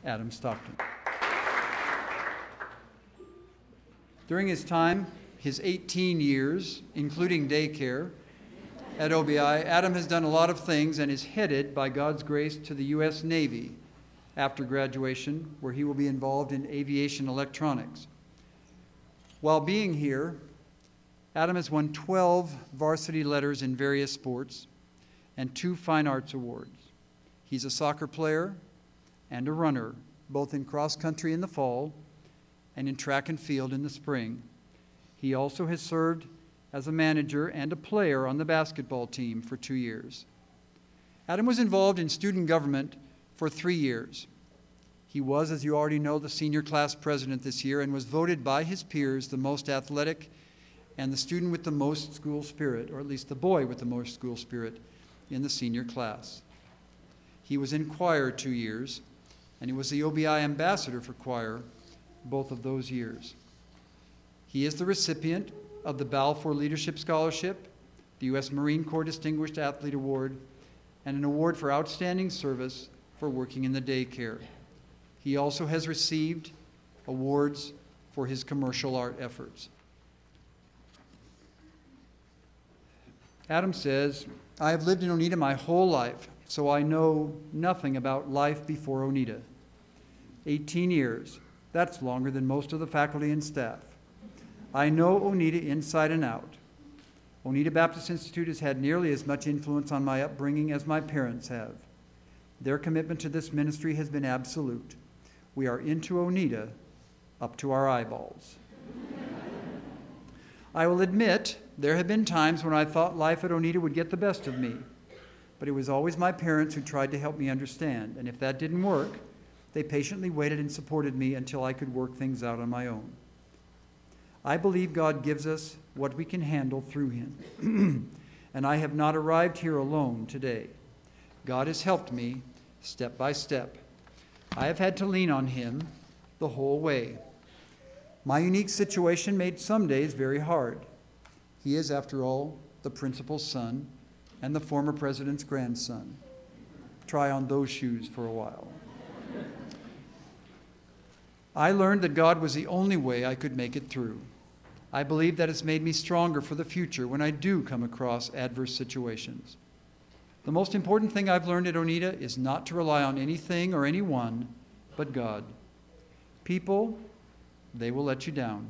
Adam Stockton. During his time, his 18 years, including daycare, at OBI, Adam has done a lot of things and is headed, by God's grace, to the U.S. Navy after graduation, where he will be involved in aviation electronics. While being here, Adam has won 12 varsity letters in various sports and 2 fine arts awards. He's a soccer player and a runner, both in cross country in the fall and in track and field in the spring. He also has served as a manager and a player on the basketball team for 2 years. Adam was involved in student government for 3 years. He was, as you already know, the senior class president this year and was voted by his peers the most athletic and the student with the most school spirit, or at least the boy with the most school spirit in the senior class. He was in choir 2 years, and he was the OBI ambassador for choir both of those years. He is the recipient of the Balfour Leadership Scholarship, the U.S. Marine Corps Distinguished Athlete Award, and an award for outstanding service for working in the daycare. He also has received awards for his commercial art efforts. Adam says, "I have lived in Oneida my whole life, so I know nothing about life before Oneida. 18 years, that's longer than most of the faculty and staff. I know Oneida inside and out. Oneida Baptist Institute has had nearly as much influence on my upbringing as my parents have. Their commitment to this ministry has been absolute. We are into Oneida up to our eyeballs. I will admit there have been times when I thought life at Oneida would get the best of me, but it was always my parents who tried to help me understand, and if that didn't work, they patiently waited and supported me until I could work things out on my own. I believe God gives us what we can handle through him, and I have not arrived here alone today. God has helped me step by step. I have had to lean on him the whole way. My unique situation made some days very hard. He is, after all, the principal's son and the former president's grandson. Try on those shoes for a while. I learned that God was the only way I could make it through. I believe that it's made me stronger for the future when I do come across adverse situations. The most important thing I've learned at Oneida is not to rely on anything or anyone but God. People, they will let you down.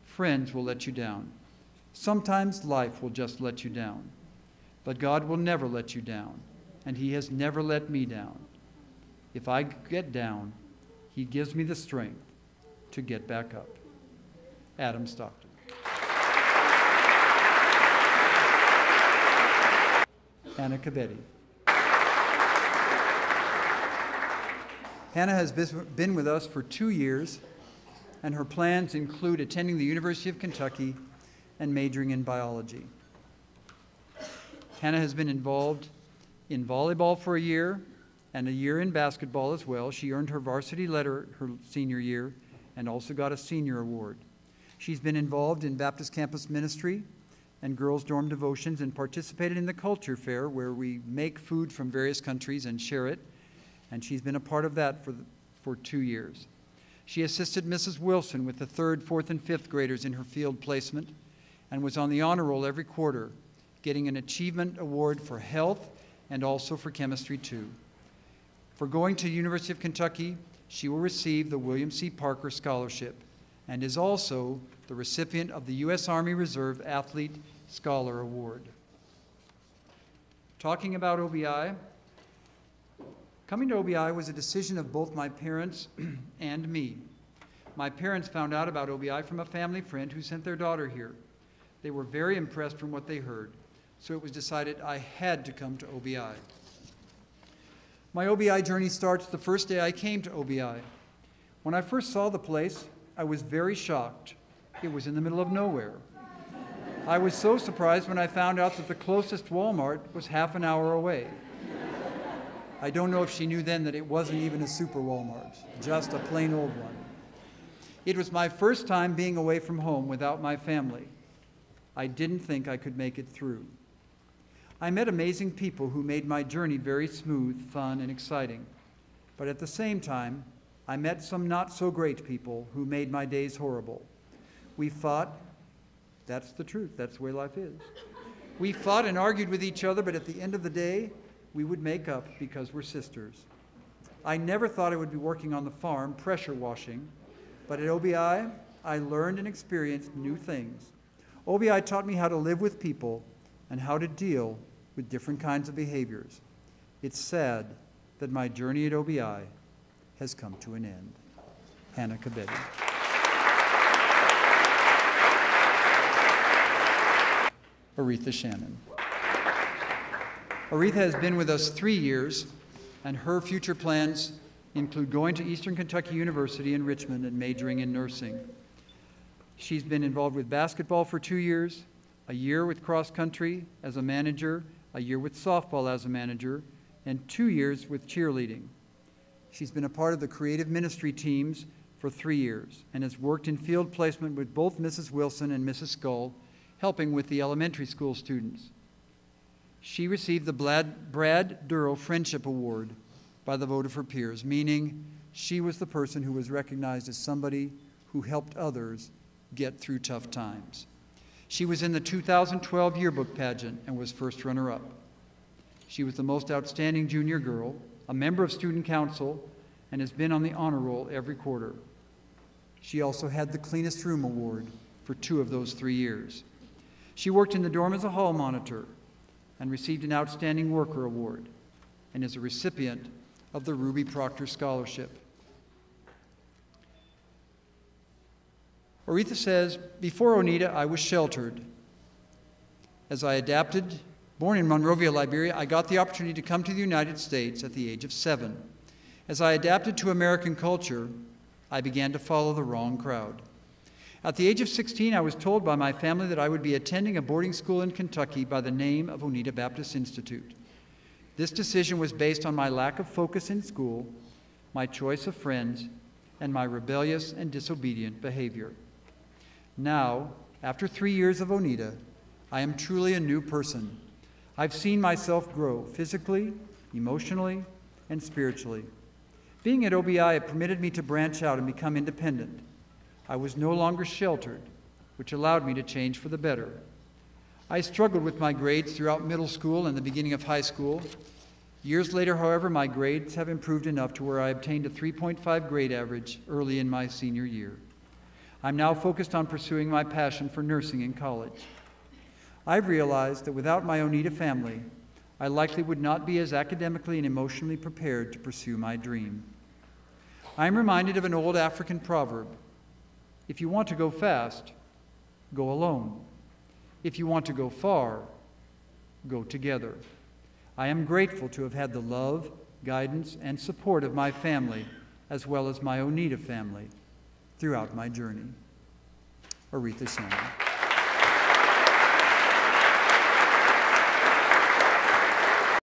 Friends will let you down. Sometimes life will just let you down. But God will never let you down, and he has never let me down. If I get down, he gives me the strength to get back up. Adam Stockton. Hannah Cabetti. Hannah has been with us for 2 years, and her plans include attending the University of Kentucky and majoring in biology. Hannah has been involved in volleyball for a year and a year in basketball as well. She earned her varsity letter her senior year and also got a senior award. She's been involved in Baptist Campus Ministry and Girls' Dorm Devotions and participated in the Culture Fair, where we make food from various countries and share it, and she's been a part of that for 2 years. She assisted Mrs. Wilson with the 3rd, 4th, and 5th graders in her field placement and was on the honor roll every quarter, getting an achievement award for health and also for chemistry too. For going to University of Kentucky, she will receive the William C. Parker Scholarship and is also the recipient of the U.S. Army Reserve Athlete Scholar Award. Talking about OBI, coming to OBI was a decision of both my parents and me. My parents found out about OBI from a family friend who sent their daughter here. They were very impressed from what they heard, so it was decided I had to come to OBI. My OBI journey starts the first day I came to OBI. When I first saw the place, I was very shocked. It was in the middle of nowhere. I was so surprised when I found out that the closest Walmart was half an hour away. I don't know if she knew then that it wasn't even a super Walmart, just a plain old one. It was my first time being away from home without my family. I didn't think I could make it through. I met amazing people who made my journey very smooth, fun, and exciting. But at the same time, I met some not-so-great people who made my days horrible. We fought. That's the truth. That's the way life is. We fought and argued with each other, but at the end of the day, we would make up because we're sisters. I never thought I would be working on the farm, pressure washing, but at OBI, I learned and experienced new things. OBI taught me how to live with people and how to deal with different kinds of behaviors. It's sad that my journey at OBI has come to an end. Hannah Kabedi. Aretha Shannon. Aretha has been with us 3 years, and her future plans include going to Eastern Kentucky University in Richmond and majoring in nursing. She's been involved with basketball for 2 years, a year with cross country as a manager, a year with softball as a manager, and 2 years with cheerleading. She's been a part of the creative ministry teams for 3 years and has worked in field placement with both Mrs. Wilson and Mrs. Skull, helping with the elementary school students. She received the Brad Duro Friendship Award by the vote of her peers, meaning she was the person who was recognized as somebody who helped others get through tough times. She was in the 2012 yearbook pageant and was first runner-up. She was the most outstanding junior girl, a member of student council, and has been on the honor roll every quarter. She also had the Cleanest Room Award for 2 of those 3 years. She worked in the dorm as a hall monitor and received an Outstanding Worker Award and is a recipient of the Ruby Proctor Scholarship. Aretha says, before Oneida, I was sheltered. As I adapted, born in Monrovia, Liberia, I got the opportunity to come to the United States at the age of 7. As I adapted to American culture, I began to follow the wrong crowd. At the age of 16, I was told by my family that I would be attending a boarding school in Kentucky by the name of Oneida Baptist Institute. This decision was based on my lack of focus in school, my choice of friends, and my rebellious and disobedient behavior. Now, after 3 years of Oneida, I am truly a new person. I've seen myself grow physically, emotionally, and spiritually. Being at OBI, it permitted me to branch out and become independent. I was no longer sheltered, which allowed me to change for the better. I struggled with my grades throughout middle school and the beginning of high school. Years later, however, my grades have improved enough to where I obtained a 3.5 grade average early in my senior year. I'm now focused on pursuing my passion for nursing in college. I've realized that without my Oneida family, I likely would not be as academically and emotionally prepared to pursue my dream. I'm reminded of an old African proverb: if you want to go fast, go alone. If you want to go far, go together. I am grateful to have had the love, guidance, and support of my family, as well as my Oneida family, throughout my journey. Aretha Shannon.